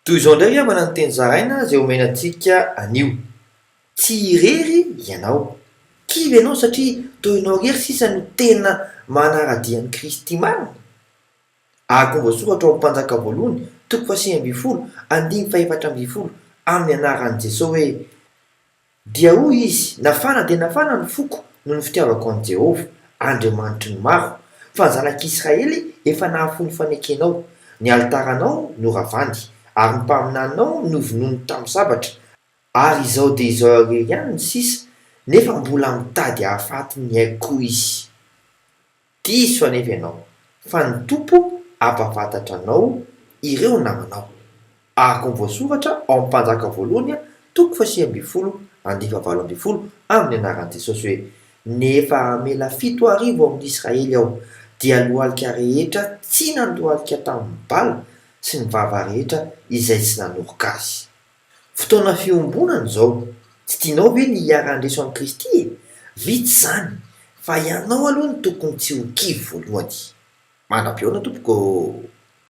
toy izao indray a manano teny zaraina zay omenantsika anio tsy irery ianao kivy ianao satria toinao rery sisa no tena manaradian'ny Kristy marina akomboasoratra ao mpanjaka voalohany toko faha 9:20 amin'ny anaran'i Jesosy hoe dia hoy izy nafana dia nafana ny foko no ny fitiavako an'i Jehovah Andriamanitry ny maro fa ny zanak'Israely efa nahafony fanekenao ny altaranao no ravandy ary ny mpaminaninao no vonoiny tamin'ny sabatra ary izao dia izao irery ihany ny sisa nefa mbola mitady hahafaty ny aikoho izy diso anefa ianao fa ny tompo ampafantatra anao ireo namanao araka ny voasoratra ao mpanjaka voalohany toko faha 9:17 amin'ny anaran'i Jesosy hoe nefa amela 7 arivo amin'ny Israely aho dia lohalika rehetra tsy nandohalika tamin'ny bala sy ny vava rehetra izay tsy nanoroka azy fotoana fiombonana izao tsy tianao ve ny hiara-handreso amin'i Kristy vitsy zany fa ianao aloha ny tokony tsy ho kivy voalohany manam-peona tompoko.